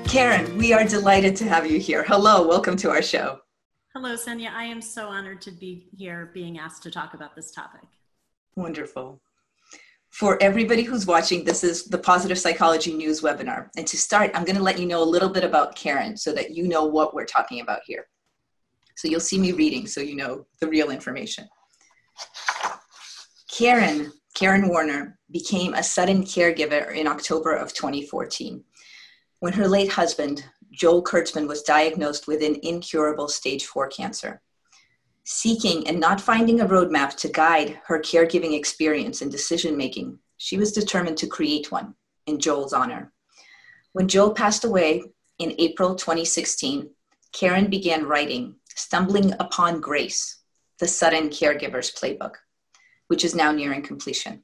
Karen, we are delighted to have you here. Hello, welcome to our show. Hello, Sonia. I am so honored to be here being asked to talk about this topic. Wonderful. For everybody who's watching, this is the Positive Psychology News webinar. And to start, I'm going to let you know a little bit about Karen so that you know what we're talking about here. So you'll see me reading so you know the real information. Karen Warner became a sudden caregiver in October of 2014 when her late husband, Joel Kurtzman, was diagnosed with an incurable stage 4 cancer. Seeking and not finding a roadmap to guide her caregiving experience and decision-making, she was determined to create one in Joel's honor. When Joel passed away in April 2016, Karen began writing Stumbling Upon Grace, the Sudden Caregivers Playbook, which is now nearing completion.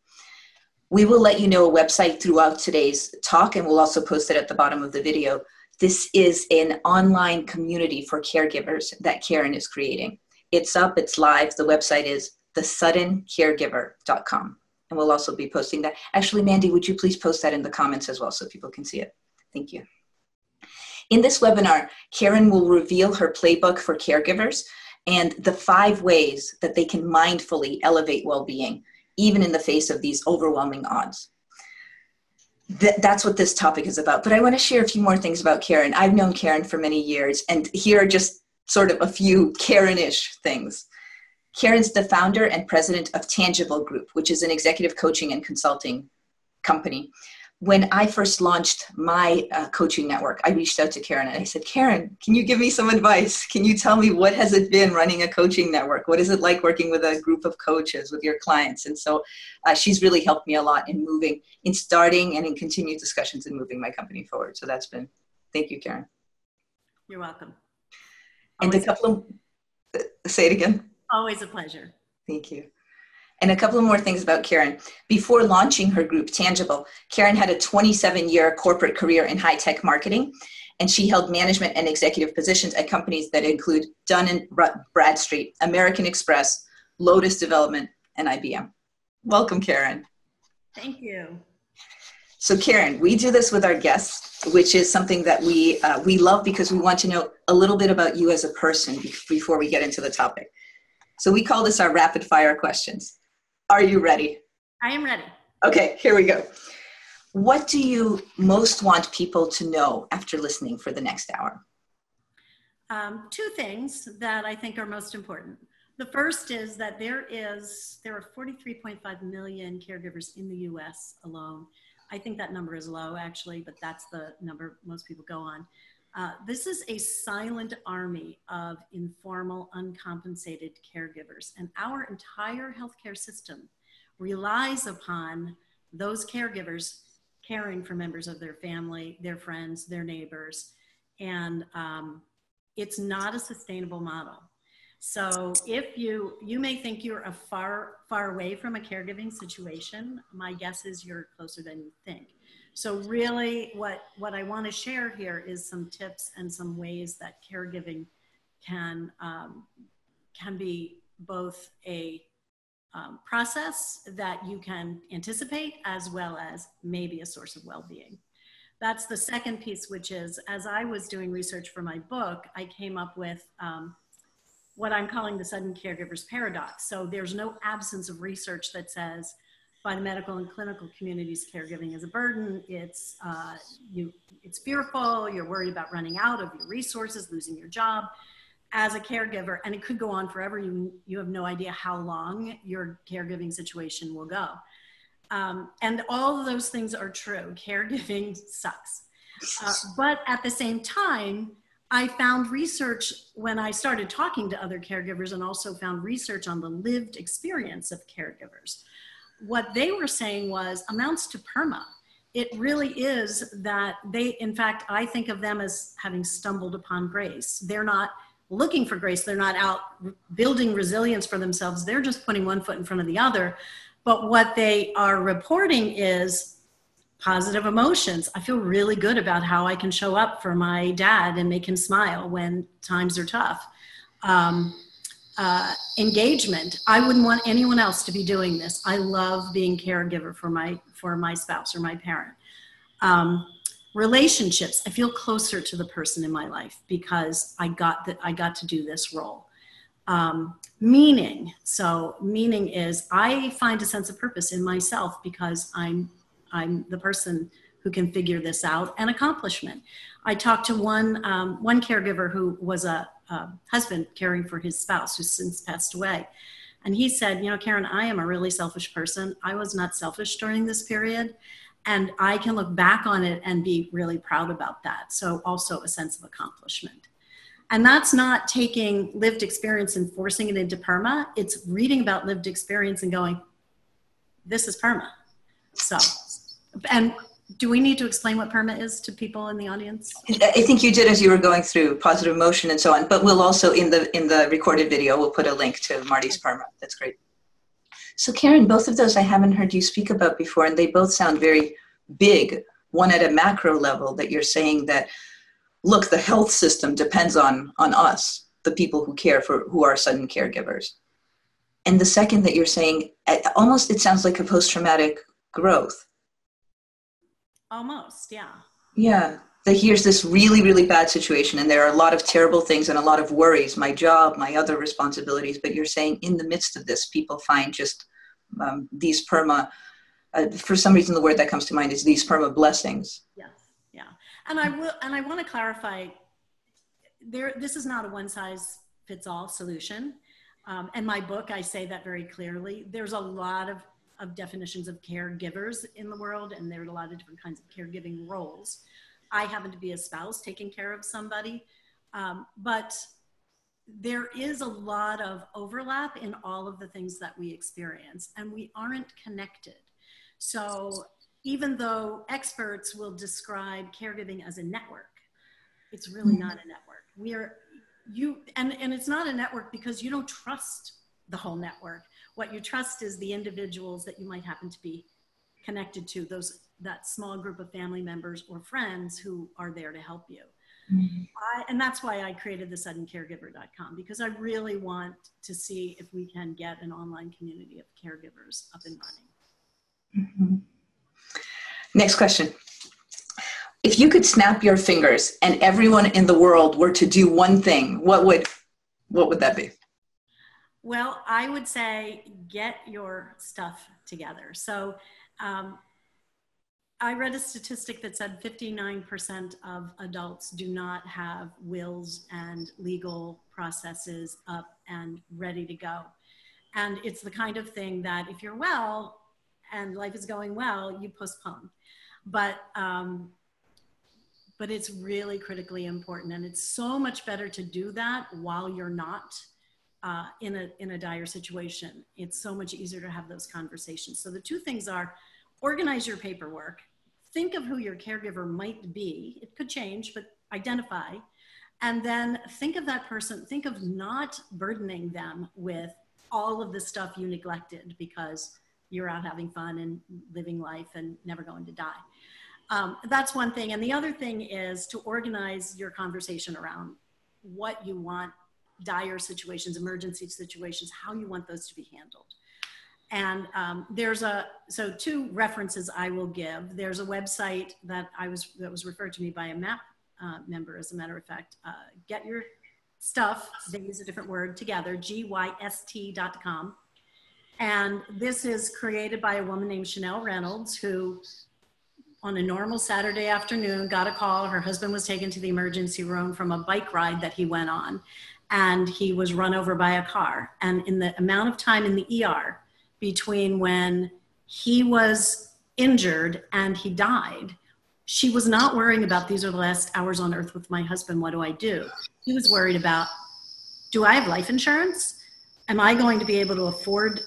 We will let you know a website throughout today's talk, and we'll also post it at the bottom of the video. This is an online community for caregivers that Karen is creating. It's up, it's live. The website is thesuddencaregiver.com. And we'll also be posting that. Actually, Mandy, would you please post that in the comments as well so people can see it? Thank you. In this webinar, Karen will reveal her playbook for caregivers and the 5 ways that they can mindfully elevate well-being, even in the face of these overwhelming odds. That's what this topic is about. But I want to share a few more things about Karen. I've known Karen for many years, and here are just sort of a few Karen-ish things. Karen's the founder and president of Tangible Group, which is an executive coaching and consulting company. When I first launched my coaching network, I reached out to Karen and I said, Karen, can you give me some advice? Can you tell me what has it been running a coaching network? What is it like working with a group of coaches, with your clients? And so she's really helped me a lot in starting and in continued discussions and moving my company forward. So that's been, thank you, Karen. You're welcome. And Always a couple of, say it again. Always a pleasure. Thank you. And a couple of more things about Karen. Before launching her group, Tangible, Karen had a 27-year corporate career in high-tech marketing, and she held management and executive positions at companies that include Dun & Bradstreet, American Express, Lotus Development, and IBM. Welcome, Karen. Thank you. So Karen, we do this with our guests, which is something that we love because we want to know a little bit about you as a person before we get into the topic. So we call this our rapid fire questions. Are you ready? I am ready. Okay, here we go. What do you most want people to know after listening for the next hour? 2 things that I think are most important. The first is that there are 43.5 million caregivers in the US alone. I think that number is low actually, but that's the number most people go on. This is a silent army of informal, uncompensated caregivers, and our entire healthcare system relies upon those caregivers caring for members of their family, their friends, their neighbors, and it's not a sustainable model. So if you may think you're a far away from a caregiving situation, my guess is you're closer than you think. So really what I want to share here is some tips and some ways that caregiving can be both a process that you can anticipate as well as maybe a source of well-being. That's the second piece, which is, as I was doing research for my book, I came up with what I'm calling the sudden caregiver's paradox. So there's no absence of research that says by the medical and clinical communities, caregiving is a burden. It's fearful. You're worried about running out of your resources, losing your job as a caregiver, and it could go on forever. You have no idea how long your caregiving situation will go. And all of those things are true. Caregiving sucks. But at the same time, I found research when I started talking to other caregivers and also found research on the lived experience of caregivers. What they were saying amounts to PERMA. It really is that in fact, I think of them as having stumbled upon grace. They're not looking for grace. They're not out building resilience for themselves. They're just putting one foot in front of the other. But what they are reporting is positive emotions. I feel really good about how I can show up for my dad and make him smile when times are tough. Engagement. I wouldn't want anyone else to be doing this. I love being caregiver for my spouse or my parent. Relationships, I feel closer to the person in my life because I got to do this role. Meaning is I find a sense of purpose in myself because I'm the person who can figure this out. And accomplishment. I talked to one caregiver who was a husband caring for his spouse who's since passed away. And he said, you know, Karen, I am a really selfish person. I was not selfish during this period. And I can look back on it and be really proud about that. So also a sense of accomplishment. And that's not taking lived experience and forcing it into PERMA. It's reading about lived experience and going, this is PERMA. So, and do we need to explain what PERMA is to people in the audience? I think you did as you were going through positive emotion and so on, but we'll also, in the recorded video, we'll put a link to Marty's PERMA. That's great. So Karen, both of those I haven't heard you speak about before, and they both sound very big. One at a macro level, that you're saying that, look, the health system depends on us, the people who care for, who are sudden caregivers. And the second that you're saying, almost it sounds like a post-traumatic growth. Almost, yeah. Yeah, that here's this really, really bad situation and there are a lot of terrible things and a lot of worries, my job, my other responsibilities, but you're saying in the midst of this, people find just these PERMA, for some reason the word that comes to mind is these PERMA blessings. Yes, yeah. And I want to clarify, this is not a one-size-fits-all solution. In my book, I say that very clearly. There's a lot of definitions of caregivers in the world, and there are a lot of different kinds of caregiving roles. I happen to be a spouse taking care of somebody, but there is a lot of overlap in all of the things that we experience, and we aren't connected. So even though experts will describe caregiving as a network, it's really not a network. And it's not a network because you don't trust the whole network. What you trust is the individuals that you might happen to be connected to, that small group of family members or friends who are there to help you. And that's why I created the suddencaregiver.com, because I really want to see if we can get an online community of caregivers up and running. Next question. If you could snap your fingers and everyone in the world were to do one thing, what would that be? Well, I would say get your stuff together. So I read a statistic that said 59% of adults do not have wills and legal processes up and ready to go. And it's the kind of thing that if you're well and life is going well, you postpone. But it's really critically important. And it's so much better to do that while you're not in a dire situation. It's so much easier to have those conversations. So the two things are: organize your paperwork, think of who your caregiver might be. It could change, but identify. And then think of that person, think of not burdening them with all of the stuff you neglected because you're out having fun and living life and never going to die. That's one thing. And the other thing is to organize your conversation around what you want, dire situations, emergency situations, how you want those to be handled. And so two references I will give. There's a website that was referred to me by a MAP member, as a matter of fact. Get Your Stuff, they use a different word, together, GYST.com. And this is created by a woman named Chanel Reynolds, who on a normal Saturday afternoon got a call. Her husband was taken to the emergency room from a bike ride that he went on, and he was run over by a car. And in the amount of time in the ER between when he was injured and he died, she was not worrying about, these are the last hours on earth with my husband, what do I do? She was worried about, do I have life insurance? Am I going to be able to afford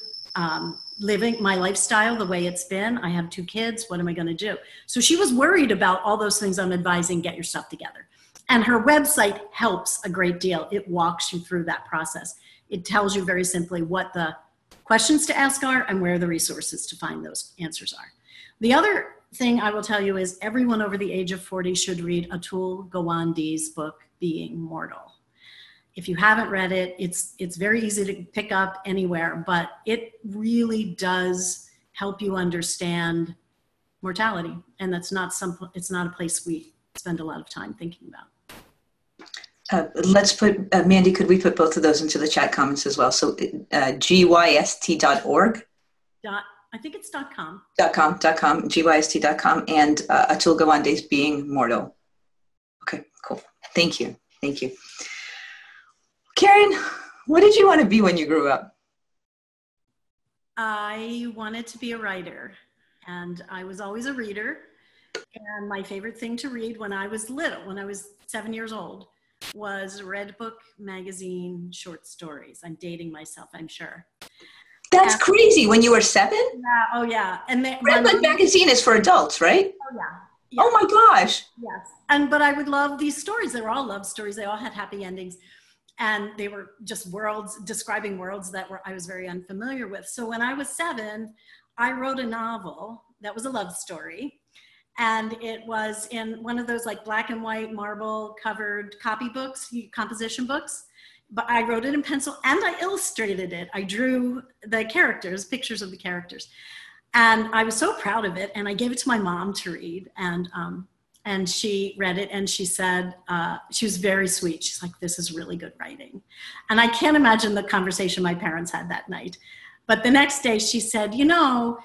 living my lifestyle the way it's been? I have 2 kids, what am I gonna do? So she was worried about all those things I'm advising. Get your stuff together. And her website helps a great deal. It walks you through that process. It tells you very simply what the questions to ask are and where the resources to find those answers are. The other thing I will tell you is everyone over the age of 40 should read Atul Gawande's book, Being Mortal. If you haven't read it, it's very easy to pick up anywhere, but it really does help you understand mortality. And it's not a place we spend a lot of time thinking about. Let's put, Mandy, could we put both of those into the chat comments as well? So gyst.org. I think it's .com. .com, gyst.com, and Atul Gawande's Being Mortal. Okay, cool. Thank you. Thank you. Karen, what did you want to be when you grew up? I wanted to be a writer, and I was always a reader. And my favorite thing to read when I was little, when I was 7 years old, was Redbook magazine short stories. I'm dating myself, I'm sure. That's crazy. When you were 7? Yeah. Oh, yeah. And Redbook magazine is for adults, right? Oh, yeah. Yeah. Oh my gosh. Yes. But I would love these stories. They were all love stories. They all had happy endings. And they were just describing worlds that I was very unfamiliar with. So when I was 7, I wrote a novel that was a love story. And it was in one of those like black and white marble covered copy books, composition books. But I wrote it in pencil and I illustrated it. I drew the characters, pictures of the characters. And I was so proud of it. And I gave it to my mom to read. And she read it and she said, she was very sweet. She's like, this is really good writing. And I can't imagine the conversation my parents had that night. But the next day she said, you know,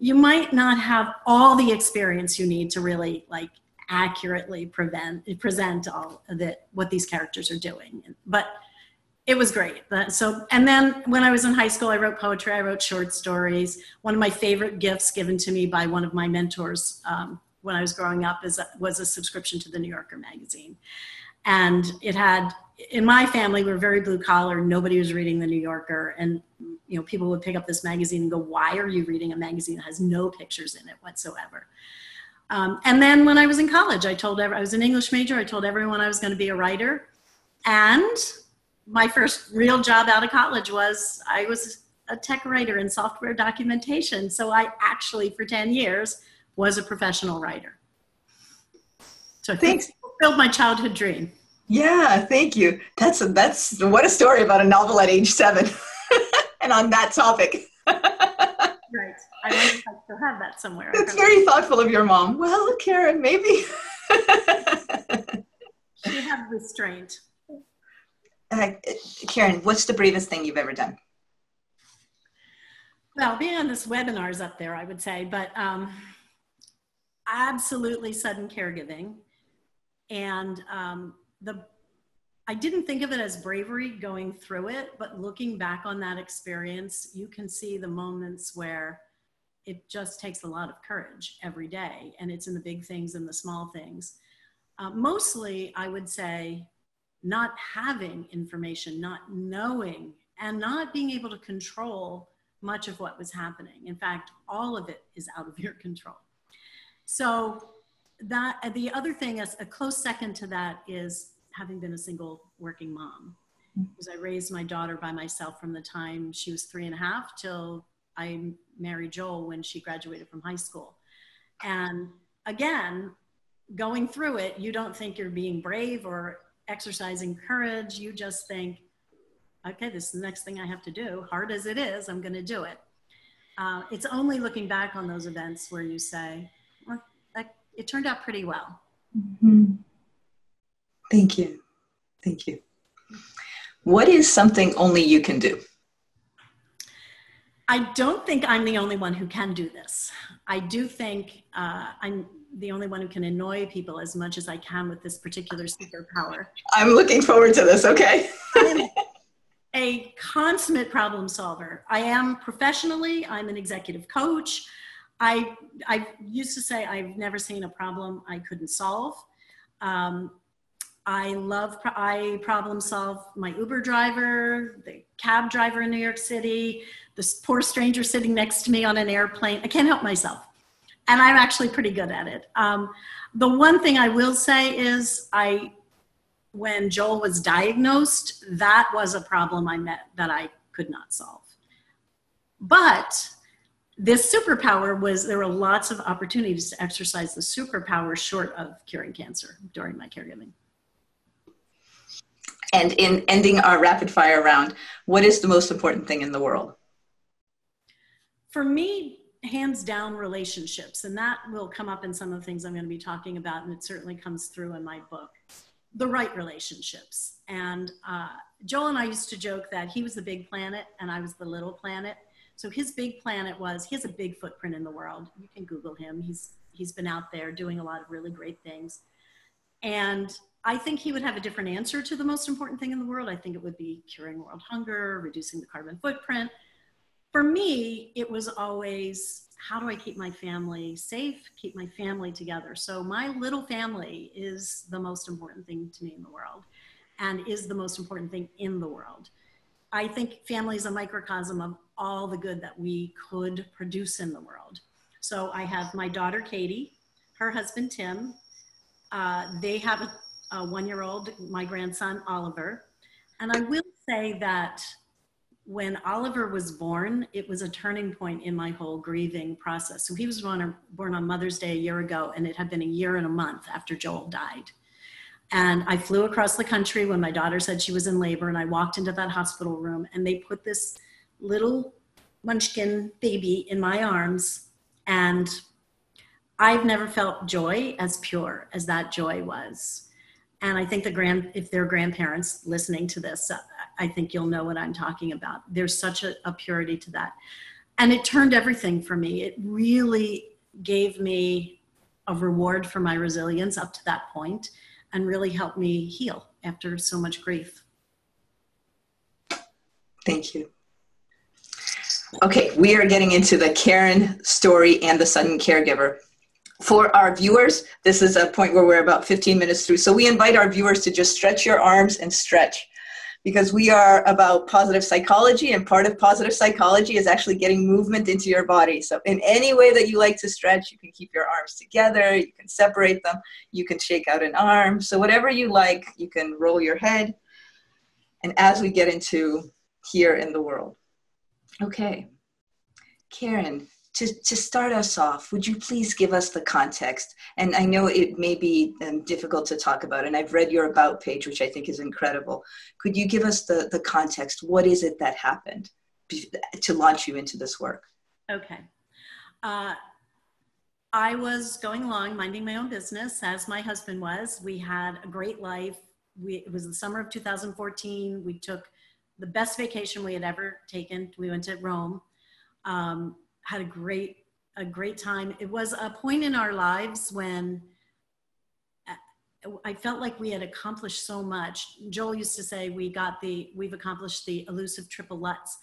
you might not have all the experience you need to really like accurately present all of what these characters are doing. But it was great. And then when I was in high school, I wrote poetry, I wrote short stories. One of my favorite gifts given to me by one of my mentors when I was growing up was a subscription to the New Yorker magazine. And it had, in my family, we were very blue collar. Nobody was reading the New Yorker. And you know, people would pick up this magazine and go, why are you reading a magazine that has no pictures in it whatsoever? And then when I was in college, I was an English major. I told everyone I was going to be a writer. And my first real job out of college I was a tech writer in software documentation. So I actually, for 10 years, was a professional writer. So thanks. Fulfilled my childhood dream. Yeah, thank you. That's what a story about a novel at age 7 and on that topic. Right. I wonder if I still have that somewhere. It's very thoughtful of your mom. Well, Karen, maybe. She had restraint. Karen, what's the bravest thing you've ever done? Well, being on this webinar is up there, I would say, but absolutely sudden caregiving. And I didn't think of it as bravery going through it, but looking back on that experience, you can see the moments where it just takes a lot of courage every day. And it's in the big things and the small things. Mostly, I would say, not having information, not knowing, and not being able to control much of what was happening. In fact, all of it is out of your control. So the other thing, a close second to that, is having been a single working mom. Because I raised my daughter by myself from the time she was 3.5 till I married Joel when she graduated from high school. And again, going through it, you don't think you're being brave or exercising courage. You just think, okay, this is the next thing I have to do. Hard as it is, I'm going to do it. It's only looking back on those events where you say, well, it turned out pretty well. Mm-hmm. Thank you. Thank you. What is something only you can do? I don't think I'm the only one who can do this. I do think I'm the only one who can annoy people as much as I can with this particular superpower. I'm looking forward to this, okay? I'm a consummate problem solver. I am professionally, I'm an executive coach. I used to say I've never seen a problem I couldn't solve. I problem solve my Uber driver, the cab driver in New York City, this poor stranger sitting next to me on an airplane. I can't help myself. And I'm actually pretty good at it. The one thing I will say is when Joel was diagnosed, that was a problem I met that I could not solve. But this superpower there were lots of opportunities to exercise the superpower short of curing cancer during my caregiving. And in ending our rapid fire round, what is the most important thing in the world? For me, hands down relationships. And that will come up in some of the things I'm going to be talking about. And it certainly comes through in my book, the right relationships. And Joel and I used to joke that he was the big planet and I was the little planet. So his big planet was, he has a big footprint in the world. You can Google him. He's been out there doing a lot of really great things. And I think he would have a different answer to the most important thing in the world. I think it would be curing world hunger, reducing the carbon footprint. For me, it was always, how do I keep my family safe, keep my family together? So my little family is the most important thing to me in the world and is the most important thing in the world. I think family is a microcosm of all the good that we could produce in the world. So I have my daughter, Katie, her husband, Tim. They have a one-year-old, my grandson, Oliver. And I will say that when Oliver was born, it was a turning point in my whole grieving process. So he was born on Mother's Day a year ago, and it had been a year and a month after Joel died. And I flew across the country when my daughter said she was in labor, and I walked into that hospital room, and they put this little munchkin baby in my arms, and I've never felt joy as pure as that joy was. And I think if there are grandparents listening to this, I think you'll know what I'm talking about. There's such a purity to that. And it turned everything for me. It really gave me a reward for my resilience up to that point and really helped me heal after so much grief. Thank you. Okay, we are getting into the Karen story and the sudden caregiver. For our viewers, this is a point where we're about 15 minutes through. So we invite our viewers to just stretch your arms and stretch, because we are about positive psychology, and part of positive psychology is actually getting movement into your body. So in any way that you like to stretch, you can keep your arms together, you can separate them, you can shake out an arm. So whatever you like, you can roll your head. And as we get into here in the world. Okay, Karen, to start us off, would you please give us the context? And I know it may be difficult to talk about, and I've read your About page, which I think is incredible. Could you give us the context? What is it that happened to launch you into this work? Okay. I was going along, minding my own business, as my husband was. We had a great life. It was the summer of 2014. We took the best vacation we had ever taken. We went to Rome. Had a great time. It was a point in our lives when I felt like we had accomplished so much. Joel used to say we've accomplished the elusive triple Lutz,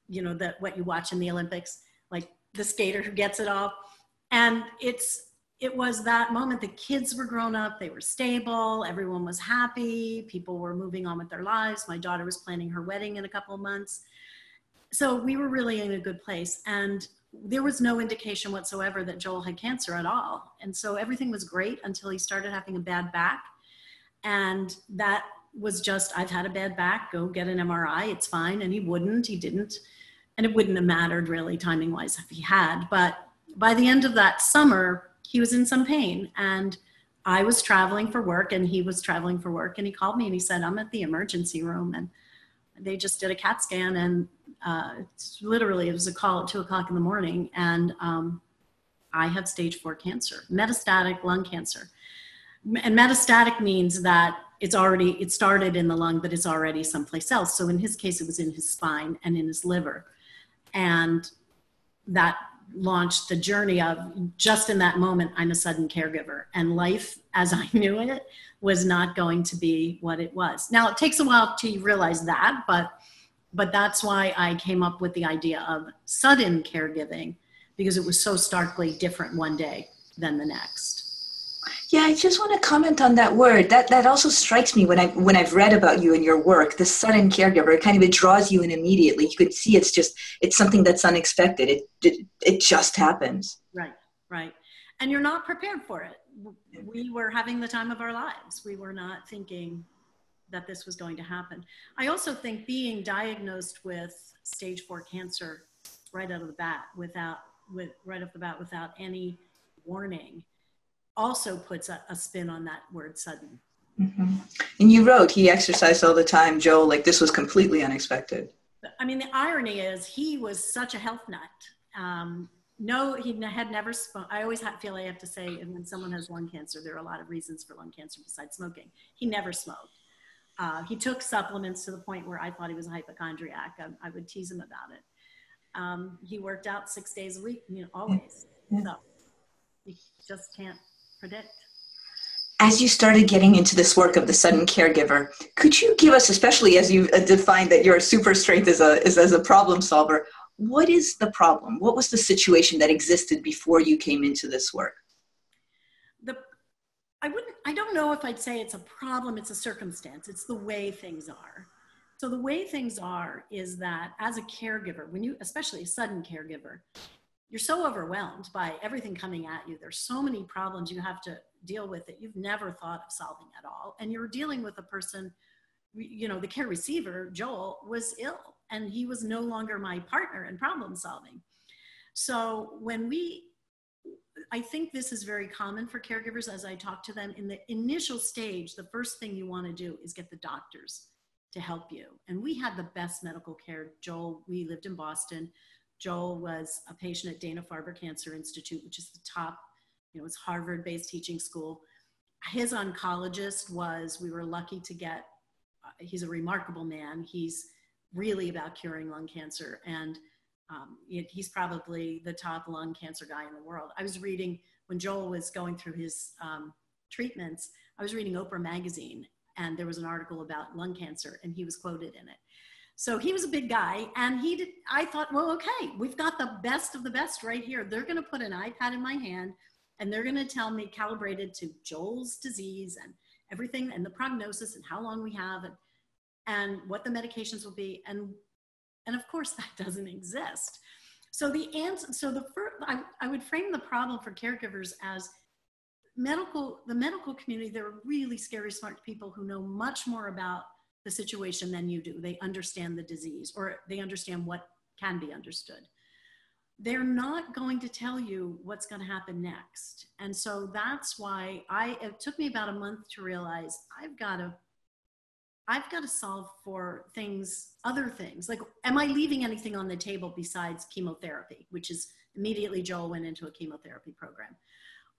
you know, what you watch in the Olympics, like the skater who gets it all. And it was that moment. The kids were grown up, they were stable, everyone was happy, people were moving on with their lives. My daughter was planning her wedding in a couple of months. So we were really in a good place, and there was no indication whatsoever that Joel had cancer at all. And so everything was great until he started having a bad back. And that was just, I've had a bad back, go get an MRI, it's fine. And he didn't. And it wouldn't have mattered really timing wise if he had. But by the end of that summer, he was in some pain, and I was traveling for work and he was traveling for work. And he called me and he said, I'm at the emergency room, and they just did a CAT scan, and it was a call at 2:00 in the morning, and I have stage 4 cancer, metastatic lung cancer. And metastatic means that it started in the lung, but it's already someplace else. So in his case, it was in his spine and in his liver. And that launched the journey of, just in that moment, I'm a sudden caregiver, and life as I knew it was not going to be what it was. Now, it takes a while to realize that, but that's why I came up with the idea of sudden caregiving, because it was so starkly different one day than the next. Yeah, I just want to comment on that word. That also strikes me when I've read about you and your work. The sudden caregiver, it draws you in immediately. You could see it's something that's unexpected. It just happens. Right. And you're not prepared for it. We were having the time of our lives. We were not thinking that this was going to happen. I also think being diagnosed with stage 4 cancer right off the bat without any warning also puts a spin on that word sudden. Mm-hmm. And you wrote, he exercised all the time, Joel, like this was completely unexpected. I mean, the irony is he was such a health nut. No, he had never smoked. I always feel I have to say, and when someone has lung cancer, there are a lot of reasons for lung cancer besides smoking. He never smoked. He took supplements to the point where I thought he was a hypochondriac. I would tease him about it. He worked out 6 days a week, always. Yeah. So you just can't predict. As you started getting into this work of the sudden caregiver, could you give us, especially as you defined that your super strength is as a problem solver, what is the problem? What was the situation that existed before you came into this work? I don't know if I'd say it's a problem, it's a circumstance. It's the way things are. So the way things are is that as a caregiver, especially a sudden caregiver, you're so overwhelmed by everything coming at you. There's so many problems you have to deal with that you've never thought of solving at all. And you're dealing with a person, the care receiver, Joel, was ill and he was no longer my partner in problem solving. So I think this is very common for caregivers as I talk to them. In the initial stage, the first thing you want to do is get the doctors to help you. And we had the best medical care. Joel, we lived in Boston. Joel was a patient at Dana-Farber Cancer Institute, which is the top, it's Harvard-based teaching school. His oncologist we were lucky to get, he's a remarkable man. He's really about curing lung cancer. And he's probably the top lung cancer guy in the world. I was reading, when Joel was going through his treatments, I was reading Oprah magazine, and there was an article about lung cancer, and he was quoted in it. So he was a big guy, and I thought, well, okay, we've got the best of the best right here. They're going to put an iPad in my hand, and they're going to tell me, calibrated to Joel's disease and everything, and the prognosis and how long we have, and what the medications will be. And of course that doesn't exist. So I would frame the problem for caregivers as the medical community. They're really scary, smart people who know much more about the situation than you do. They understand the disease, or they understand what can be understood. They're not going to tell you what's going to happen next. And so that's why it took me about a month to realize I've got to solve for other things. Like, am I leaving anything on the table besides chemotherapy, which is immediately Joel went into a chemotherapy program.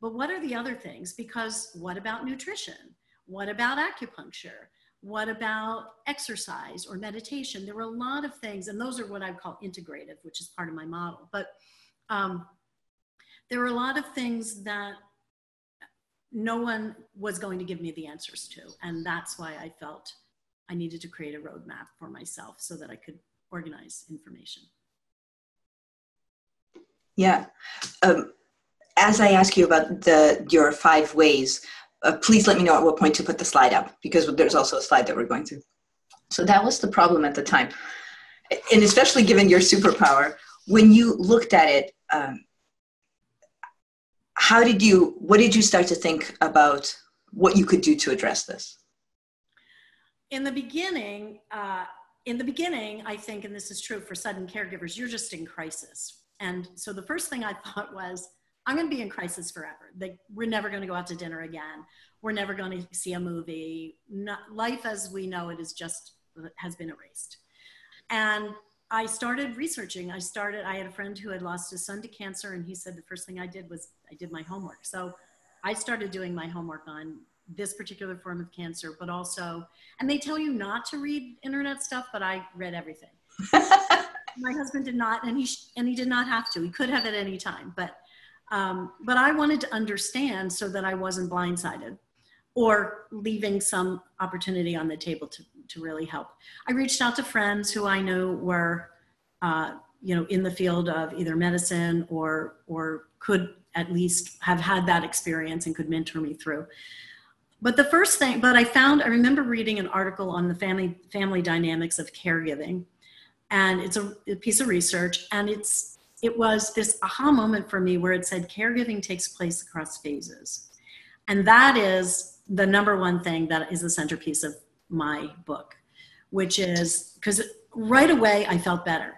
But what are the other things? Because what about nutrition? What about acupuncture? What about exercise or meditation? There were a lot of things, and those are what I call integrative, which is part of my model. But there were a lot of things that no one was going to give me the answers to. And that's why I felt I needed to create a roadmap for myself so that I could organize information. Yeah. As I ask you about your 5 ways, please let me know at what point to put the slide up, because there's also a slide that we're going through. So that was the problem at the time. And especially given your superpower, when you looked at it, what did you start to think about what you could do to address this? In the beginning, I think, and this is true for sudden caregivers, you're just in crisis. And so the first thing I thought was, I'm going to be in crisis forever. We're never going to go out to dinner again. We're never going to see a movie. Life as we know it has been erased. And I started researching. I had a friend who had lost his son to cancer, and he said the first thing I did was I did my homework. So I started doing my homework on this particular form of cancer, but also, and they tell you not to read internet stuff, but I read everything. My husband did not, and he did not have to. He could have at any time, but I wanted to understand so that I wasn't blindsided or leaving some opportunity on the table to really help. I reached out to friends who I knew were, in the field of either medicine or could at least have had that experience and could mentor me through. But the first thing, I remember reading an article on the family dynamics of caregiving, and it's a piece of research, and it was this aha moment for me where it said caregiving takes place across phases. And that is the number one thing that is the centerpiece of my book, which is, because right away I felt better.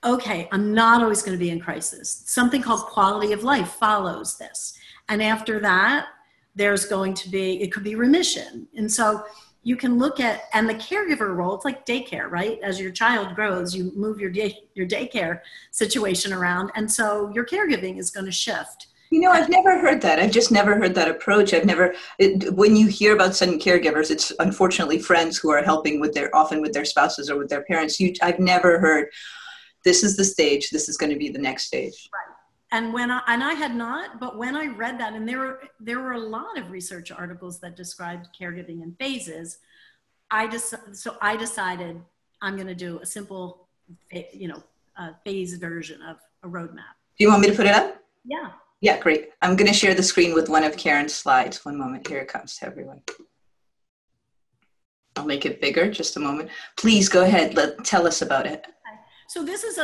Okay, I'm not always going to be in crisis. Something called quality of life follows this. And after that, there's going to be, it could be remission. And so you can look at, and the caregiver role, it's like daycare, right? As your child grows, you move your daycare situation around. And so your caregiving is going to shift. You know, I've never heard that. I've just never heard that approach. When you hear about sudden caregivers, it's unfortunately friends who are helping often with their spouses or with their parents. I've never heard, this is the stage, this is going to be the next stage. Right. And I had not, but when I read that, and there were a lot of research articles that described caregiving in phases, I decided I'm going to do a simple, phase version of a roadmap. Do you want me to put it up? Yeah. Yeah, great. I'm going to share the screen with one of Karen's slides. One moment. Here it comes to everyone. I'll make it bigger. Just a moment. Please go ahead. Tell us about it. So this is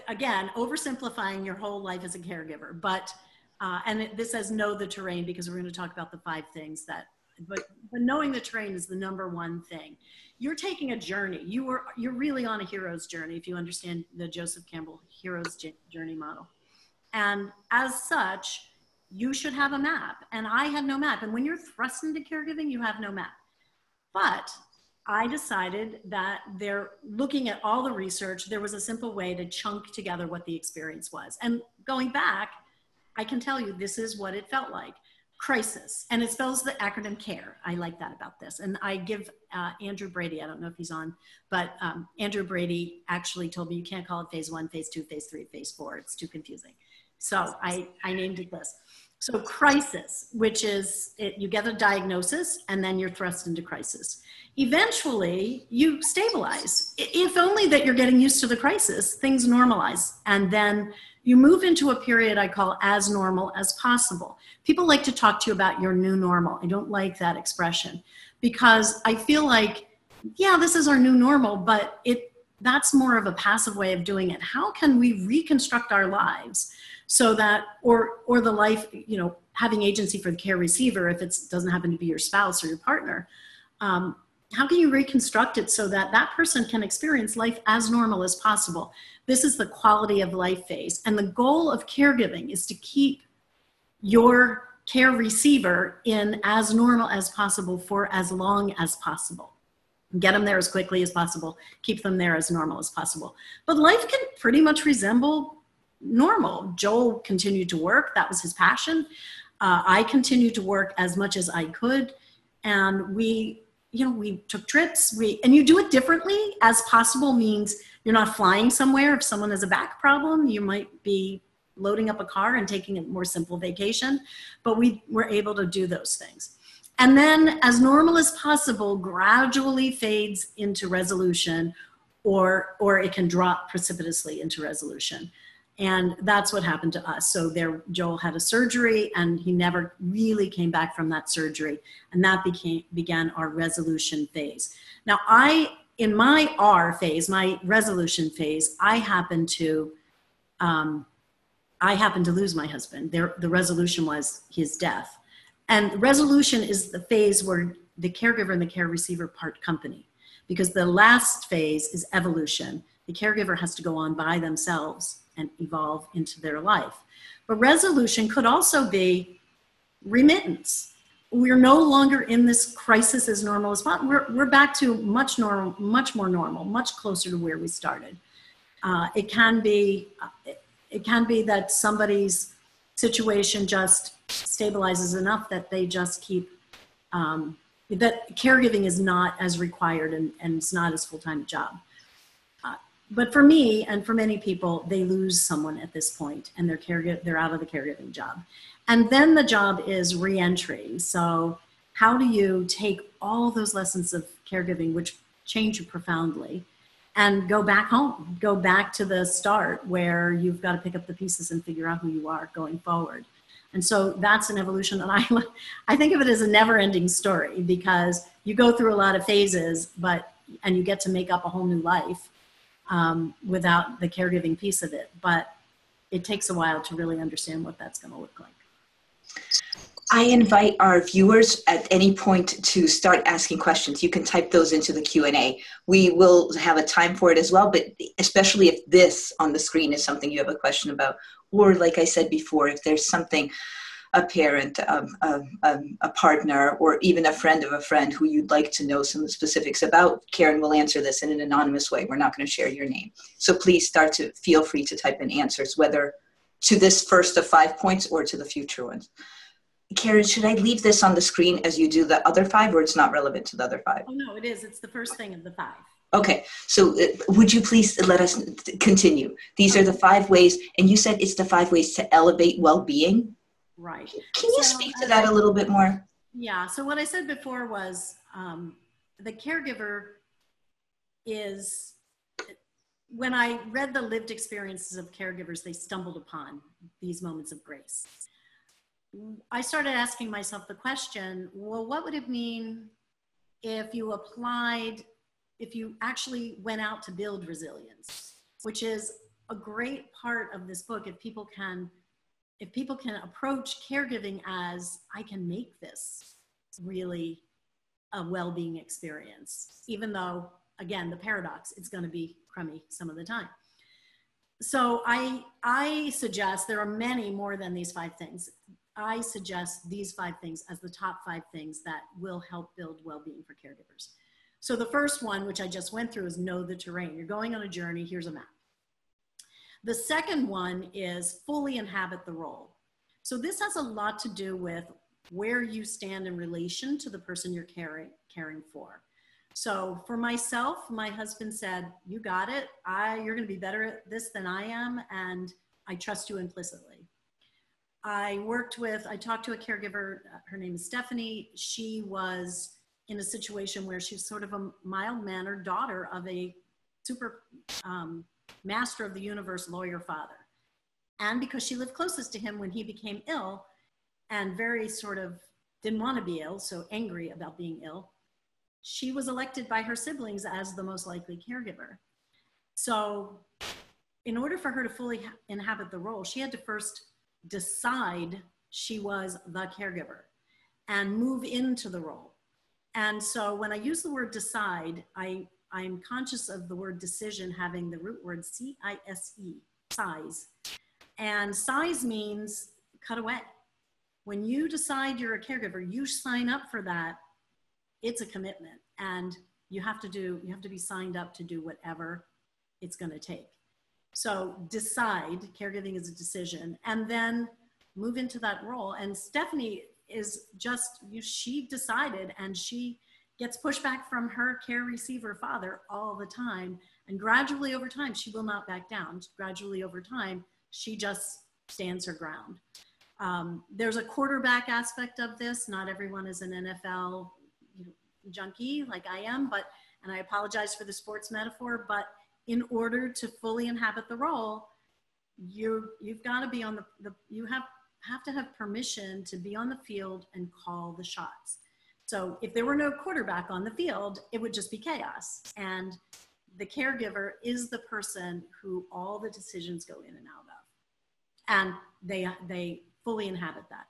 again, oversimplifying your whole life as a caregiver, but, this says know the terrain, because we're going to talk about the 5 things but knowing the terrain is the number one thing. You're taking a journey. You're really on a hero's journey, if you understand the Joseph Campbell hero's journey model. And as such, you should have a map. And I had no map. And when you're thrust into caregiving, you have no map. But I decided that looking at all the research, there was a simple way to chunk together what the experience was. And going back, I can tell you this is what it felt like. Crisis. And it spells the acronym CARE. I like that about this. And I give Andrew Brady, I don't know if he's on, but Andrew Brady actually told me you can't call it phase 1, phase 2, phase 3, phase 4. It's too confusing. So I named it this. So crisis, which is you get a diagnosis and then you're thrust into crisis. Eventually you stabilize. If only that you're getting used to the crisis, things normalize. And then you move into a period I call as normal as possible. People like to talk to you about your new normal. I don't like that expression because I feel like, yeah, this is our new normal, but that's more of a passive way of doing it. How can we reconstruct our lives so that, or the life, having agency for the care receiver, if it doesn't happen to be your spouse or your partner, how can you reconstruct it so that that person can experience life as normal as possible? This is the quality of life phase. And the goal of caregiving is to keep your care receiver in as normal as possible for as long as possible. Get them there as quickly as possible, keep them there as normal as possible. But life can pretty much resemble normal. Joel continued to work. That was his passion. I continued to work as much as I could. And we took trips. And you do it differently. As possible means you're not flying somewhere. If someone has a back problem, you might be loading up a car and taking a more simple vacation. But we were able to do those things. And then as normal as possible gradually fades into resolution, or it can drop precipitously into resolution. And that's what happened to us. So Joel had a surgery and he never really came back from that surgery. And that began our resolution phase. Now in my R phase, my resolution phase, I happened to lose my husband. The resolution was his death. And resolution is the phase where the caregiver and the care receiver part company, because the last phase is evolution. The caregiver has to go on by themselves and evolve into their life. But resolution could also be remittance. We're no longer in this crisis as normal as possible. We're back to much more normal, much closer to where we started. It can be that somebody's situation just stabilizes enough that they just keep, that caregiving is not as required and it's not as full-time job. But for me and for many people, they lose someone at this point and they're out of the caregiving job. And then the job is reentry. So how do you take all those lessons of caregiving, which change you profoundly, and go back home, go back to the start where you've got to pick up the pieces and figure out who you are going forward. And so that's an evolution that I think of it as a never-ending story, because you go through a lot of phases, and you get to make up a whole new life without the caregiving piece of it. But it takes a while to really understand what that's going to look like. I invite our viewers at any point to start asking questions. You can type those into the Q&A. We will have a time for it as well, but especially if this on the screen is something you have a question about, or like I said before, if there's something a parent, a partner, or even a friend of a friend who you'd like to know some specifics about, Karen will answer this in an anonymous way. We're not going to share your name. So please feel free to type in answers, whether to this first of 5 points or to the future ones. Karen, should I leave this on the screen as you do the other 5, or it's not relevant to the other 5? Oh, no, it is. It's the first thing of the 5. Okay, so would you please let us continue? These are the 5 ways, and you said it's the 5 ways to elevate well-being? Right. Can you speak to that a little bit more? Yeah, so what I said before was the caregiver is, when I read the lived experiences of caregivers, they stumbled upon these moments of grace. I started asking myself the question, well, what would it mean if you actually went out to build resilience, which is a great part of this book. If people can approach caregiving as, I can make this really a well-being experience, even though, again, the paradox, it's going to be crummy some of the time. So I suggest, there are many more than these 5 things. I suggest these 5 things as the top 5 things that will help build well-being for caregivers. So the first one, which I just went through, is know the terrain. You're going on a journey, here's a map. The second one is fully inhabit the role. So this has a lot to do with where you stand in relation to the person you're caring for. So for myself, my husband said, you got it. You're going to be better at this than I am, and I trust you implicitly. I talked to a caregiver, her name is Stephanie. She was in a situation where she's sort of a mild-mannered daughter of a super master of the universe lawyer father. And because she lived closest to him when he became ill and very sort of didn't want to be ill, so angry about being ill, she was elected by her siblings as the most likely caregiver. So in order for her to fully inhabit the role, she had to first decide she was the caregiver and move into the role. And so when I use the word decide, I'm conscious of the word decision having the root word C-I-S-E, size. And size means cut away. When you decide you're a caregiver, you sign up for that. It's a commitment, and you have to be signed up to do whatever it's going to take. So decide, caregiving is a decision, and then move into that role. And Stephanie is she decided, and she gets pushback from her care receiver father all the time. And gradually over time, she will not back down. Gradually over time, she just stands her ground. There's a quarterback aspect of this. Not everyone is an NFL junkie like I am, and I apologize for the sports metaphor, but in order to fully inhabit the role, you've got to be on you have to have permission to be on the field and call the shots. So if there were no quarterback on the field, it would just be chaos. And the caregiver is the person who all the decisions go in and out of. And they fully inhabit that.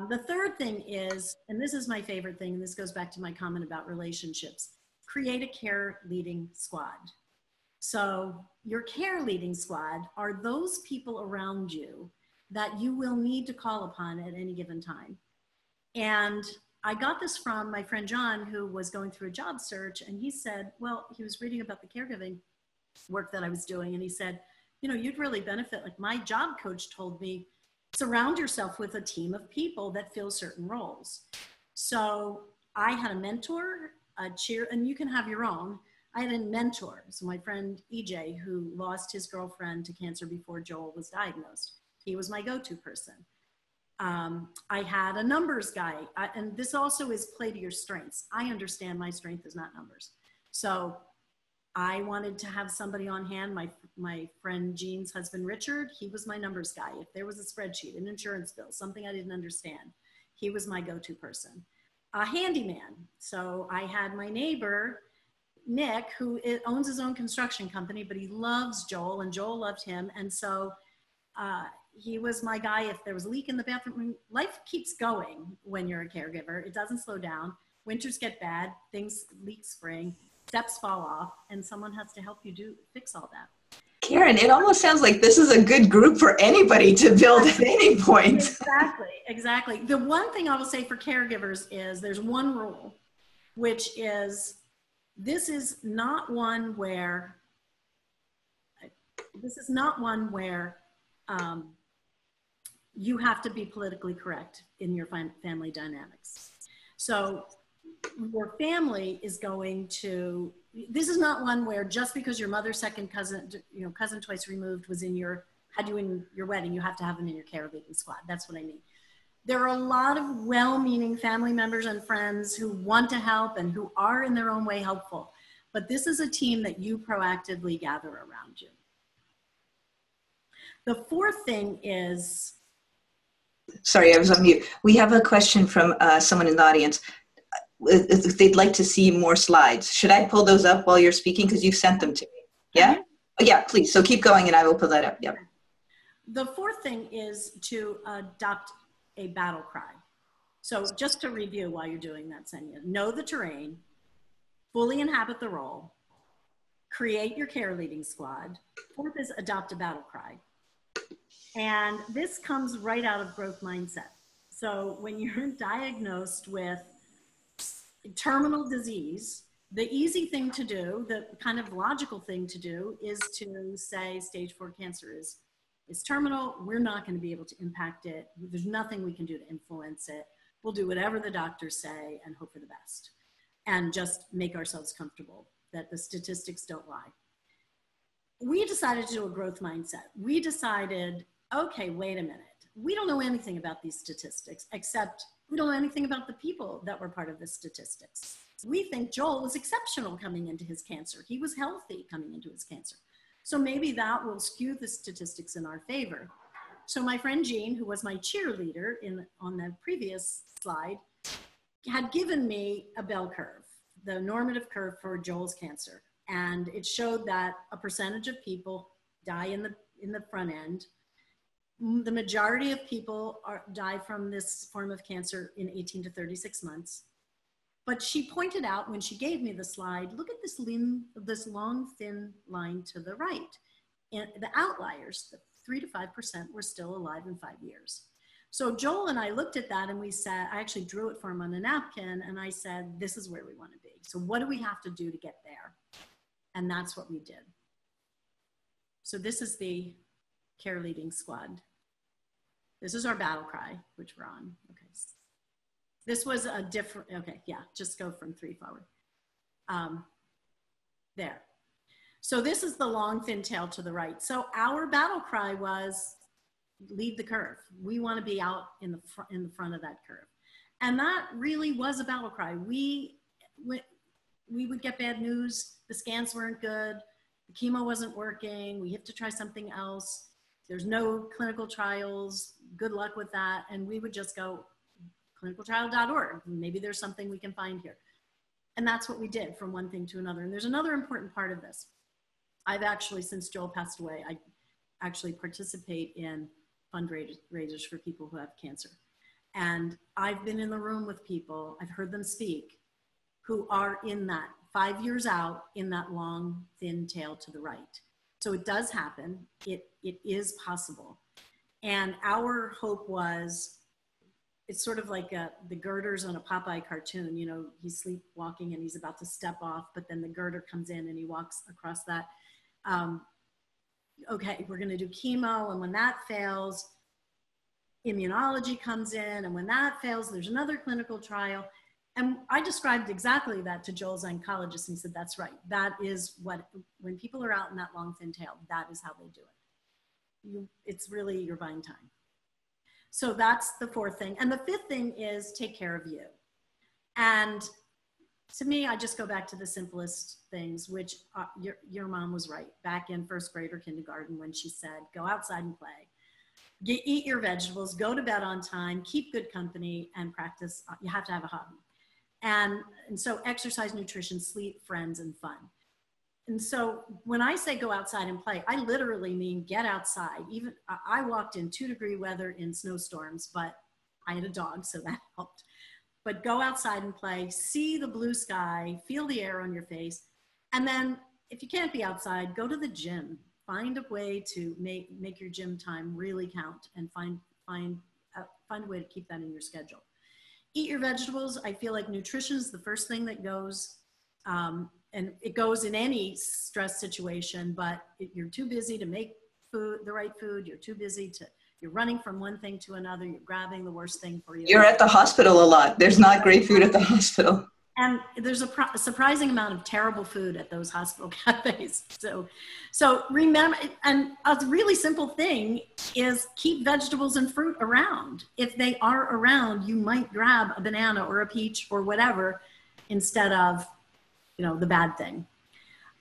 The third thing is, and this is my favorite thing, and this goes back to my comment about relationships, create a care leading squad. So your care leading squad are those people around you that you will need to call upon at any given time. And I got this from my friend John, who was going through a job search, and he said, well, he was reading about the caregiving work that I was doing, and he said, you'd really benefit, like my job coach told me, surround yourself with a team of people that fill certain roles. So I had a mentor, and you can have your own. I had a mentor. So my friend EJ, who lost his girlfriend to cancer before Joel was diagnosed, he was my go-to person. I had a numbers guy, and this also is play to your strengths. I understand my strength is not numbers. So I wanted to have somebody on hand. My friend Jean's husband, Richard, he was my numbers guy. If there was a spreadsheet, an insurance bill, something I didn't understand, he was my go-to person. A handyman. So I had my neighbor, Nick, who owns his own construction company, but he loves Joel, and Joel loved him. And so he was my guy. If there was a leak in the bathroom, life keeps going when you're a caregiver. It doesn't slow down. Winters get bad, leaks spring, steps fall off, and someone has to help you fix all that. Karen, it almost sounds like this is a good group for anybody to build at any point. Exactly, exactly. The one thing I will say for caregivers is there's one rule, which is this is not one where you have to be politically correct in your family dynamics. So your family is going to, this is not one where just because your mother's second cousin, cousin twice removed had you in your wedding, you have to have them in your caregiving squad. That's what I mean. There are a lot of well-meaning family members and friends who want to help and who are in their own way helpful. But this is a team that you proactively gather around you. The fourth thing is... Sorry, I was on mute. We have a question from someone in the audience. If they'd like to see more slides. Should I pull those up while you're speaking? Because you've sent them to me. Yeah? Oh, yeah, please. So keep going and I will pull that up. Yep. The fourth thing is to adopt a battle cry. So just to review while you're doing that, Senya, know the terrain, fully inhabit the role, create your care leading squad. Fourth is adopt a battle cry. And this comes right out of growth mindset. So when you're diagnosed with terminal disease, the easy thing to do, the kind of logical thing to do is to say stage 4 cancer is terminal. We're not going to be able to impact it. There's nothing we can do to influence it. We'll do whatever the doctors say and hope for the best and just make ourselves comfortable that the statistics don't lie. We decided to do a growth mindset. We decided, okay, wait a minute. We don't know anything about these statistics, except we don't know anything about the people that were part of the statistics. We think Joel was exceptional coming into his cancer. He was healthy coming into his cancer. So maybe that will skew the statistics in our favor. So my friend Jean, who was my cheerleader on the previous slide, had given me a bell curve, the normative curve for Joel's cancer. And it showed that a percentage of people die in the front end. The majority of people die from this form of cancer in 18 to 36 months. But she pointed out when she gave me the slide, look at this long, thin line to the right. And the outliers, the 3 to 5% were still alive in 5 years. So Joel and I looked at that and we said, I actually drew it for him on a napkin and I said, this is where we want to be. So what do we have to do to get there? And that's what we did. So this is the care leading squad. This is our battle cry, which we're on. Okay. This was a different, okay, yeah, just go from 3 forward. There. So this is the long, thin tail to the right. So our battle cry was lead the curve. We want to be out in the front of that curve. And that really was a battle cry. We would get bad news. The scans weren't good. The chemo wasn't working. We have to try something else. There's no clinical trials. Good luck with that. And we would just go, clinicaltrial.org. Maybe there's something we can find here. And that's what we did from one thing to another. And there's another important part of this. I've actually, since Joel passed away, I actually participate in fundraisers for people who have cancer. And I've been in the room with people, I've heard them speak, who are in that 5 years out in that long, thin tail to the right. So it does happen. It is possible. And our hope was, it's sort of like the girders on a Popeye cartoon. You know, he's sleepwalking and he's about to step off, but then the girder comes in and he walks across that. Okay, we're going to do chemo. And when that fails, immunology comes in. And when that fails, there's another clinical trial. And I described exactly that to Joel's oncologist. And he said, that's right. That is what, when people are out in that long, thin tail, that is how they do it. It's really, you're buying time. So that's the fourth thing. And the fifth thing is take care of you. And to me, I just go back to the simplest things, which your mom was right back in first grade or kindergarten when she said, go outside and play, eat your vegetables, go to bed on time, keep good company, and practice. You have to have a hobby. And so exercise, nutrition, sleep, friends, and fun. And so when I say go outside and play, I literally mean get outside. Even I walked in 2-degree weather in snowstorms, but I had a dog, so that helped. But go outside and play, see the blue sky, feel the air on your face. And then if you can't be outside, go to the gym. find a way to make your gym time really count, and find a way to keep that in your schedule. Eat your vegetables. I feel like nutrition is the first thing that goes, and it goes in any stress situation, but you're too busy to make food, the right food. You're too busy you're running from one thing to another. You're grabbing the worst thing for you. You're at the hospital a lot. There's not great food at the hospital. And there's a surprising amount of terrible food at those hospital cafes. So remember, and a really simple thing is keep vegetables and fruit around. If they are around, you might grab a banana or a peach or whatever instead of, the bad thing.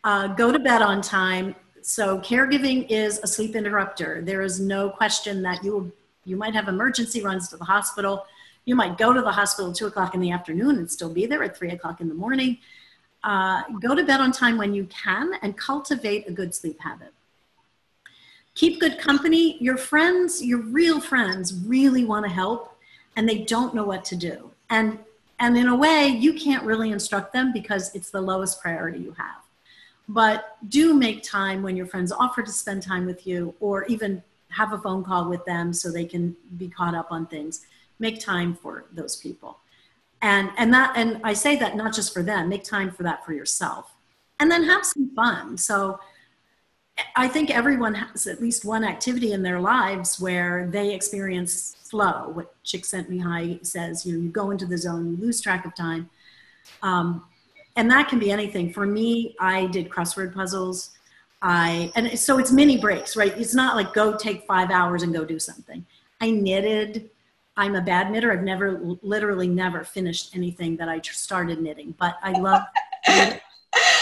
Go to bed on time. So caregiving is a sleep interrupter. There is no question that you might have emergency runs to the hospital. You might go to the hospital at 2 o'clock in the afternoon and still be there at 3 o'clock in the morning. Go to bed on time when you can, and cultivate a good sleep habit. Keep good company. Your friends, your real friends, really want to help, and they don't know what to do. And in a way, you can't really instruct them because it's the lowest priority you have. But do make time when your friends offer to spend time with you, or even have a phone call with them so they can be caught up on things. Make time for those people. And I say that not just for them, make time for that for yourself. And then have some fun. So I think everyone has at least one activity in their lives where they experience flow. What Csikszentmihalyi says, you go into the zone, you lose track of time. And that can be anything. For me, I did crossword puzzles. And so it's mini breaks, right? It's not like go take 5 hours and go do something. I knitted. I'm a bad knitter. I've literally never finished anything that I started knitting, but I love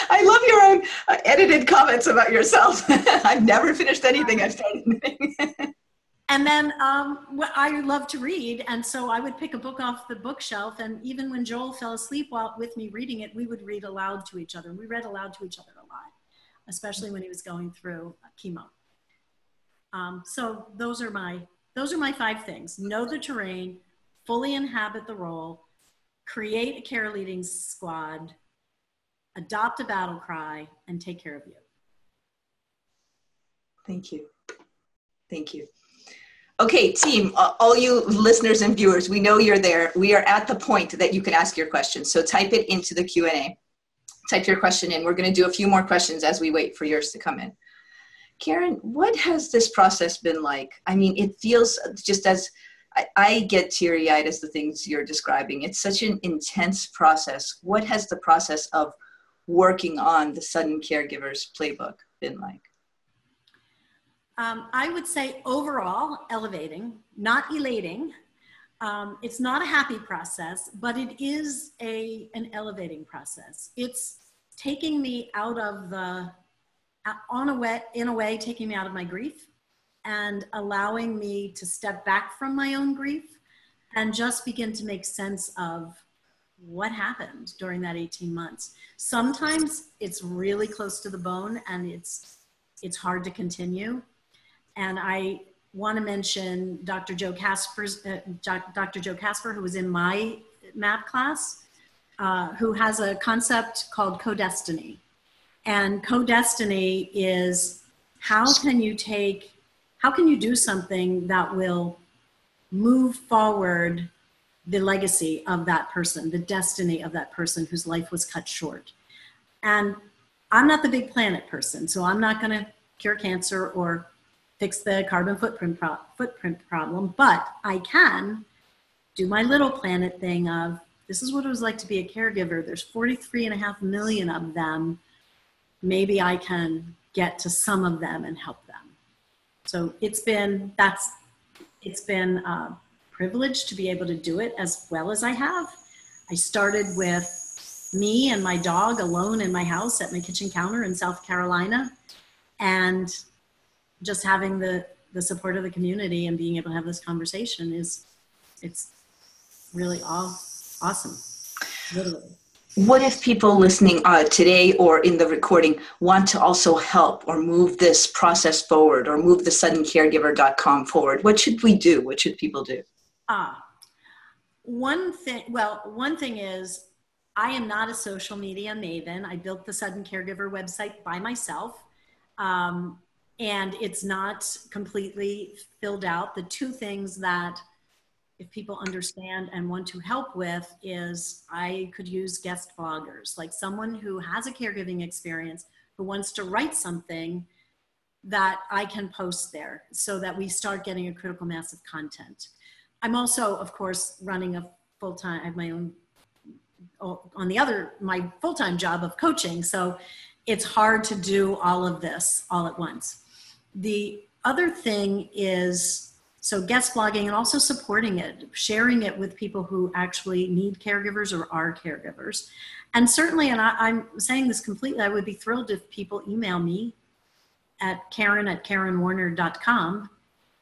I love your own edited comments about yourself. I've never finished anything I've started knitting. And then I love to read. And so I would pick a book off the bookshelf. And even when Joel fell asleep with me reading it, we would read aloud to each other. And we read aloud to each other a lot, especially when he was going through chemo. So those are my 5 things. Know the terrain, fully inhabit the role, create a care leading squad, adopt a battle cry, and take care of you. Thank you. Thank you. Okay, team, all you listeners and viewers, we know you're there. We are at the point that you can ask your questions. So type it into the Q&A. Type your question in. We're going to do a few more questions as we wait for yours to come in. Karen, what has this process been like? I mean, it feels just as I get teary-eyed as the things you're describing. It's such an intense process. What has the process of working on the Sudden Caregivers Playbook been like? I would say overall elevating, not elating. It's not a happy process, but it is an elevating process. It's taking me out of in a way, taking me out of my grief and allowing me to step back from my own grief and just begin to make sense of what happened during that 18 months. Sometimes it's really close to the bone and it's hard to continue. And I want to mention Dr. Joe Casper, who was in my MAP class, who has a concept called co-destiny. And co-destiny is how can you do something that will move forward the legacy of that person, the destiny of that person whose life was cut short. And I'm not the big planet person, so I'm not going to cure cancer or fix the carbon footprint problem, but I can do my little planet thing of, this is what it was like to be a caregiver. There's 43.5 million of them. Maybe I can get to some of them and help them. So it's been a privilege to be able to do it as well as I have. I started with me and my dog alone in my house at my kitchen counter in South Carolina, and just having the support of the community and being able to have this conversation it's really awesome, literally. What if people listening today or in the recording want to also help or move this process forward or move the suddencaregiver.com forward? What should we do? What should people do? One thing is, I am not a social media maven. I built the Sudden Caregiver website by myself. and it's not completely filled out. The two things that, if people understand and want to help with, is I could use guest bloggers, like someone who has a caregiving experience who wants to write something that I can post there so that we start getting a critical mass of content. I'm also, of course, running a full-time, I have my own, on the other, my full-time job of coaching. So it's hard to do all of this all at once. The other thing is, so guest blogging and also supporting it, sharing it with people who actually need caregivers or are caregivers. And certainly, and I'm saying this completely, I would be thrilled if people email me at Karen@KarenWarner.com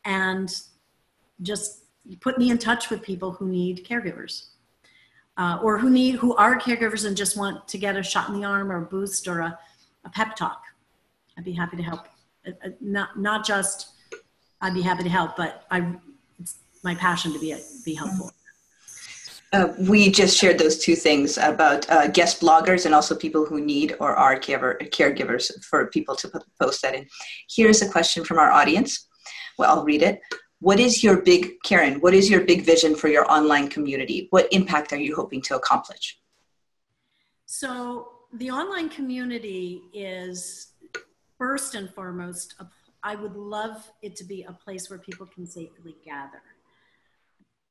and just put me in touch with people who need caregivers, or who are caregivers and just want to get a shot in the arm or a boost or a pep talk. I'd be happy to help. Not just I'd be happy to help, but it's my passion to be helpful. We just shared those two things about guest bloggers and also people who need or are caregivers, for people to post that in. Here's a question from our audience. Well, I'll read it. Karen, what is your big vision for your online community? What impact are you hoping to accomplish? So the online community is, first and foremost, I would love it to be a place where people can safely gather.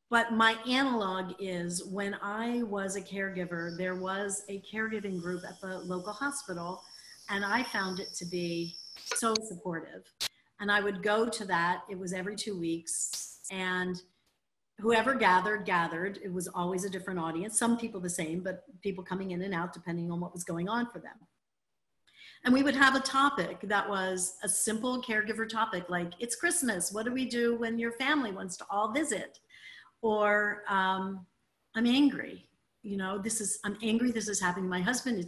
But my analog is, when I was a caregiver, there was a caregiving group at the local hospital, and I found it to be so supportive. And I would go to that. It was every 2 weeks, and whoever gathered. It was always a different audience. Some people the same, but people coming in and out depending on what was going on for them. And we would have a topic that was a simple caregiver topic, like, it's Christmas. What do we do when your family wants to all visit? Or I'm angry. I'm angry. This is happening to my husband.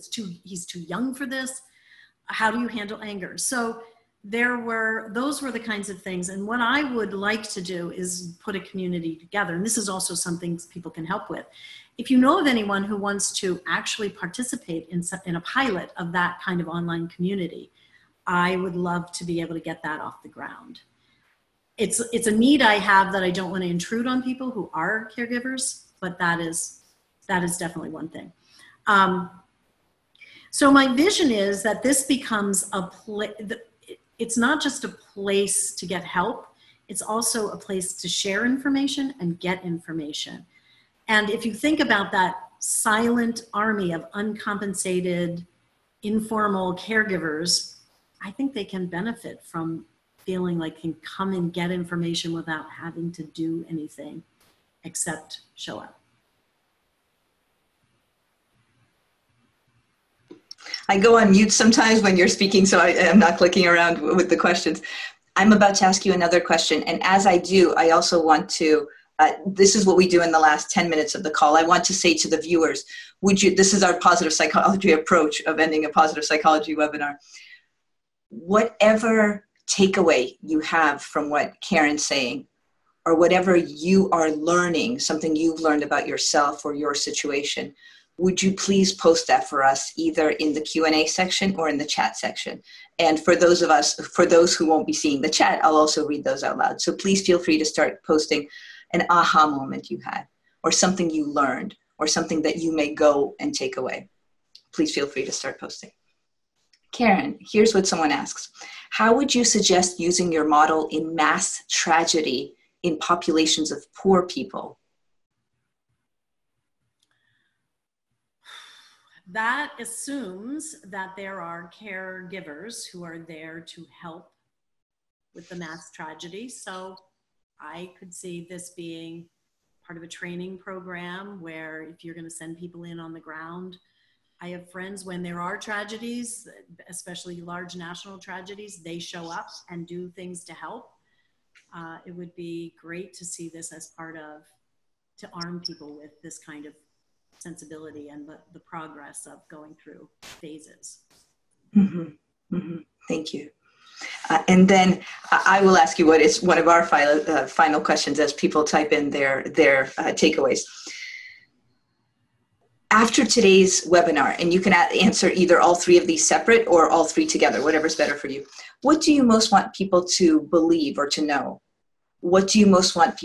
He's too young for this. How do you handle anger? So those were the kinds of things. And what I would like to do is put a community together. And this is also something people can help with. If you know of anyone who wants to actually participate in a pilot of that kind of online community, I would love to be able to get that off the ground. It's a need I have that I don't want to intrude on people who are caregivers, but that is definitely one thing. So my vision is that this becomes it's not just a place to get help, it's also a place to share information and get information. And if you think about that silent army of uncompensated, informal caregivers, I think they can benefit from feeling like can come and get information without having to do anything except show up. I go on mute sometimes when you're speaking, so I am not clicking around with the questions. I'm about to ask you another question, and as I do, I also want to, this is what we do in the last 10 minutes of the call. I want to say to the viewers, this is our positive psychology approach of ending a positive psychology webinar. Whatever takeaway you have from what Karen's saying, or whatever you are learning, something you've learned about yourself or your situation, would you please post that for us, either in the Q&A section or in the chat section? And for those who won't be seeing the chat, I'll also read those out loud. So please feel free to start posting an aha moment you had, or something you learned, or something that you may go and take away. Please feel free to start posting. Karen, here's what someone asks. How would you suggest using your model in mass tragedy in populations of poor people? That assumes that there are caregivers who are there to help with the mass tragedy. So I could see this being part of a training program where if you're going to send people in on the ground, I have friends, when there are tragedies, especially large national tragedies, they show up and do things to help. It would be great to see this as part of, to arm people with this kind of sensibility and the progress of going through phases. Mm-hmm. Mm-hmm. Thank you. And then I will ask you what is one of our final questions as people type in their takeaways. after today's webinar, and you can answer either all three of these separate or all three together, whatever's better for you. What do you most want people to believe or to know? What do you most want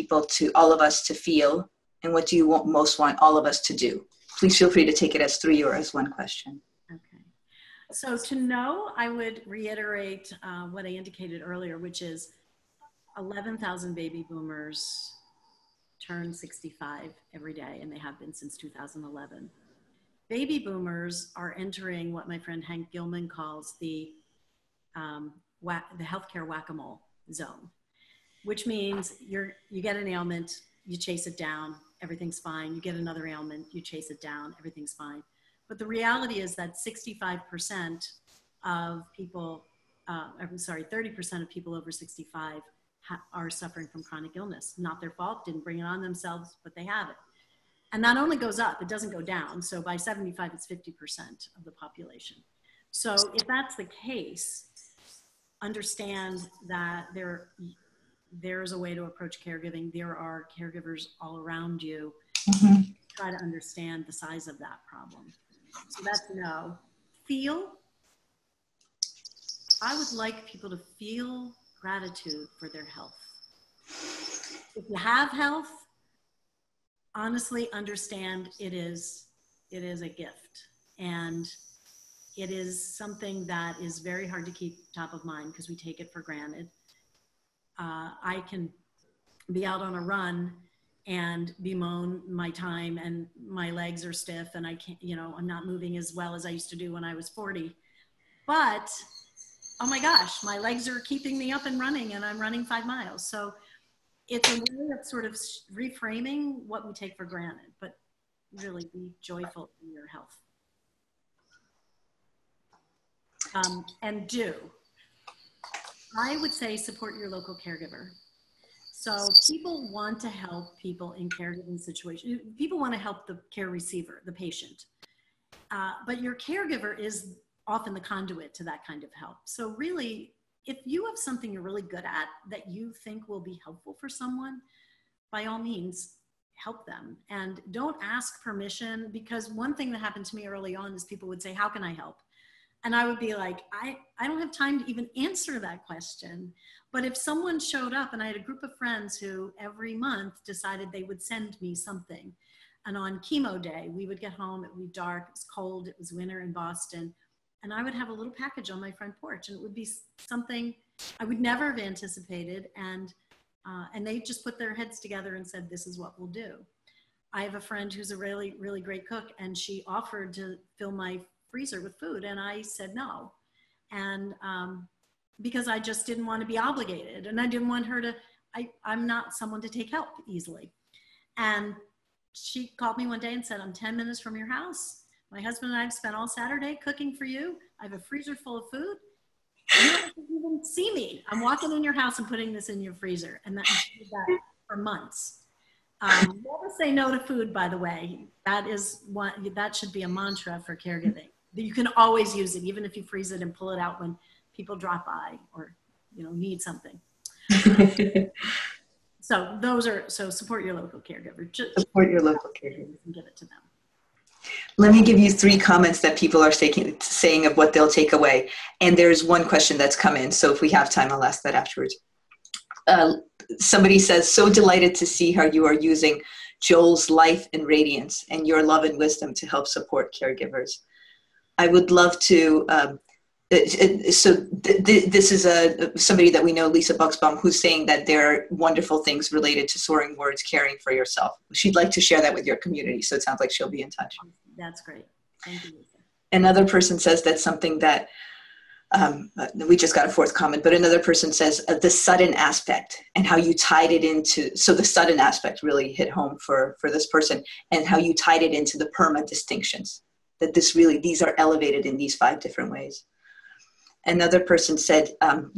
all of us to feel? And what do you most want all of us to do? Please feel free to take it as three or as one question. Okay. So to know, I would reiterate what I indicated earlier, which is 11,000 baby boomers turn 65 every day, and they have been since 2011. Baby boomers are entering what my friend Hank Gilman calls the healthcare whack-a-mole zone, which means you get an ailment, you chase it down, everything's fine. You get another ailment, you chase it down, everything's fine. But the reality is that 65% of people, 30% of people over 65 are suffering from chronic illness. Not their fault, didn't bring it on themselves, but they have it. And that only goes up, it doesn't go down. So by 75, it's 50% of the population. So if that's the case, understand that there is a way to approach caregiving. There are caregivers all around you. Mm-hmm. Try to understand the size of that problem. So that's no. Feel. I would like people to feel gratitude for their health. If you have health, honestly understand it is a gift. And it is something that is very hard to keep top of mind because we take it for granted. I can be out on a run and bemoan my time and my legs are stiff and I can't, I'm not moving as well as I used to do when I was 40. But, oh my gosh, my legs are keeping me up and running and I'm running 5 miles. So it's a way of sort of reframing what we take for granted, but really be joyful in your health. And I would say support your local caregiver. So people want to help people in caregiving situations. People want to help the care receiver, the patient. But your caregiver is often the conduit to that kind of help. So really, if you have something you're really good at that you think will be helpful for someone, by all means, help them. And don't ask permission, because one thing that happened to me early on is people would say, how can I help? And I would be like, I don't have time to even answer that question. But if someone showed up, and I had a group of friends who every month decided they would send me something. And on chemo day, we would get home, it would be dark, it was cold, it was winter in Boston. And I would have a little package on my front porch, and it would be something I would never have anticipated. And they just put their heads together and said, this is what we'll do. I have a friend who's a really, really great cook, and she offered to fill my freezer with food, and I said no. And because I just didn't want to be obligated, and I didn't want her to, I'm not someone to take help easily. And she called me one day and said, I'm 10 minutes from your house. My husband and I have spent all Saturday cooking for you. I have a freezer full of food. You don't even see me. I'm walking in your house and putting this in your freezer. And that for months. Never say no to food, by the way. That should be a mantra for caregiving. You can always use it, even if you freeze it and pull it out when people drop by or need something. So support your local caregiver. Support your local caregiver and give it to them. Let me give you 3 comments that people are saying of what they'll take away. And there's one question that's come in, so if we have time, I'll ask that afterwards. Somebody says, so delighted to see how you are using Joel's life and radiance and your love and wisdom to help support caregivers. I would love to, this is somebody that we know, Lisa Buxbaum, who's saying that there are wonderful things related to soaring words, caring for yourself. She'd like to share that with your community, so it sounds like she'll be in touch. That's great. Thank you, Lisa. Another person says that's something that, we just got a 4th comment, but another person says the sudden aspect and how you tied it into, so the sudden aspect really hit home for this person, and how you tied it into the PERMA distinctions, that these are elevated in these 5 different ways. Another person said,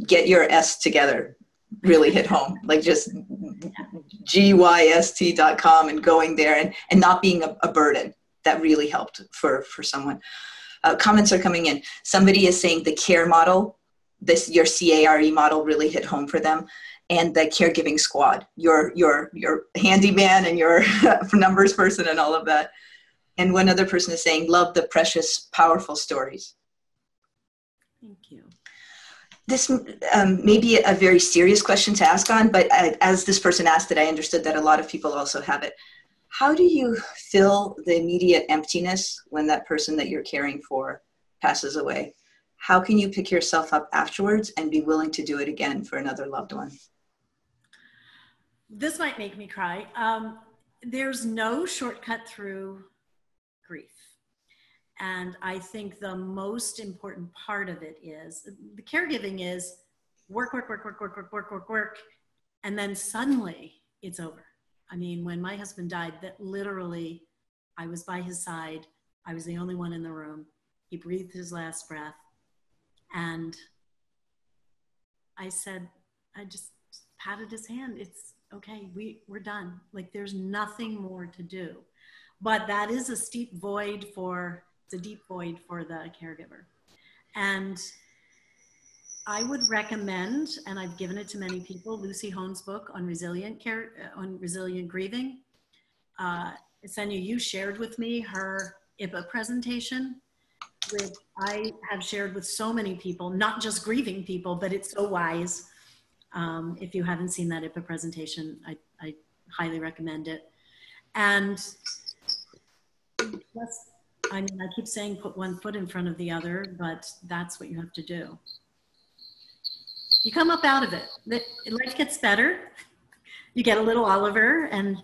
get your S together, really hit home, like just gyst.com and going there and not being a burden. That really helped for someone. Comments are coming in. Somebody is saying the CARE model, your CARE model really hit home for them, and the caregiving squad, your handyman and your numbers person and all of that. And one other person is saying, love the precious, powerful stories. Thank you. This may be a very serious question to ask on, but as this person asked it, I understood that a lot of people also have it. How do you fill the immediate emptiness when that person that you're caring for passes away? How can you pick yourself up afterwards and be willing to do it again for another loved one? This might make me cry. There's no shortcut through grief. And I think the most important part of it is, the caregiving is work, work, work, work, work, work, work, work, work, and then suddenly it's over. I mean, when my husband died, that literally, I was by his side. I was the only one in the room. He breathed his last breath. And I said, I just patted his hand. It's okay, we're done. Like, there's nothing more to do. But that is a steep void it's a deep void for the caregiver. And I would recommend, and I've given it to many people, Lucy Hone's book on resilient grieving. Senya, you shared with me her IPA presentation, which I have shared with so many people, not just grieving people, but it's so wise. If you haven't seen that IPA presentation, I highly recommend it. And I mean, I keep saying put one foot in front of the other, but that's what you have to do. You come up out of it. Life gets better. You get a little Oliver and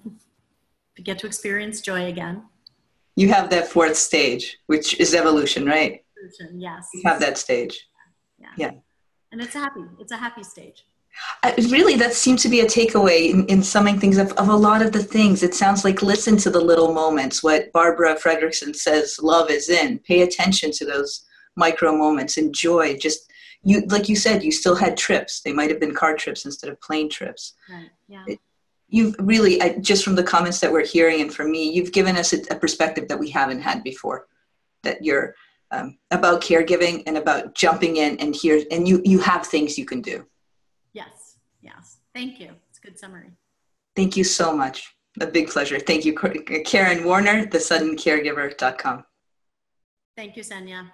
you get to experience joy again. You have that fourth stage, which is evolution, right? Evolution, yes. You have that stage. Yeah. And it's a happy stage. Really, that seems to be a takeaway in summing things of a lot of the things. It sounds like listen to the little moments. What Barbara Fredrickson says, love is in. Pay attention to those micro moments. Enjoy. Just, like you said, you still had trips. They might have been car trips instead of plane trips. Right, yeah. You've really, just from the comments that we're hearing and from me, you've given us a perspective that we haven't had before. That you're about caregiving and about jumping in and you have things you can do. Yes. Thank you. It's a good summary. Thank you so much. A big pleasure. Thank you, Karen Warner, thesuddencaregiver.com. Thank you, Senya.